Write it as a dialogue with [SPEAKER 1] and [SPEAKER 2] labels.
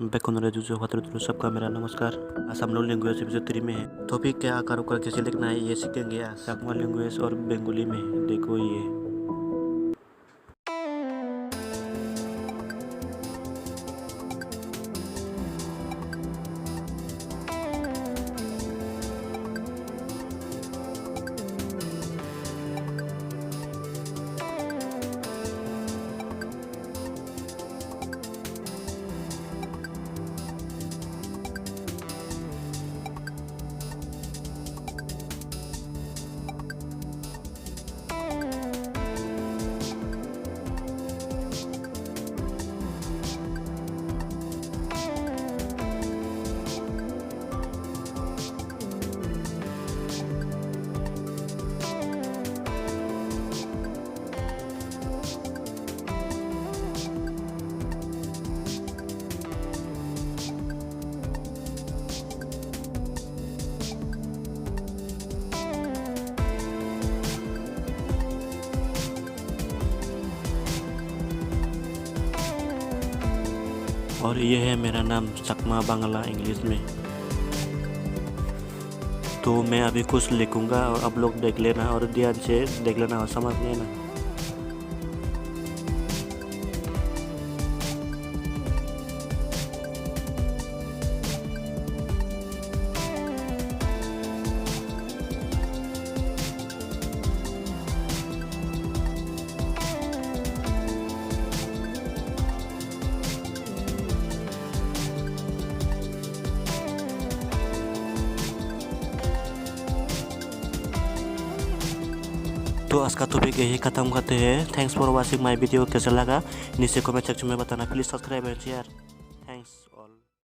[SPEAKER 1] बेकुनरे जुजो फातुरु सबका मेरा नमस्कार। आज हम लोग लैंग्वेज एपिसोड 3 में है। टॉपिक क्या आकार उकार कैसे लिखना है ये सीखेंगे। आज सकमा लैंग्वेज और बंगाली में देखो ये। और ये है मेरा नाम सकमा बांग्ला इंग्लिश में। तो मैं अभी कुछ लिखूंगा और आप लोग देख लेना और ध्यान से देख लेना और समझ लेना। तो आज का टॉपिक यही खत्म करते हैं। Thanks for watching my video. कैसा लगा नीचे कमेंट सेक्शन में बताना। Please subscribe and share. Thanks all.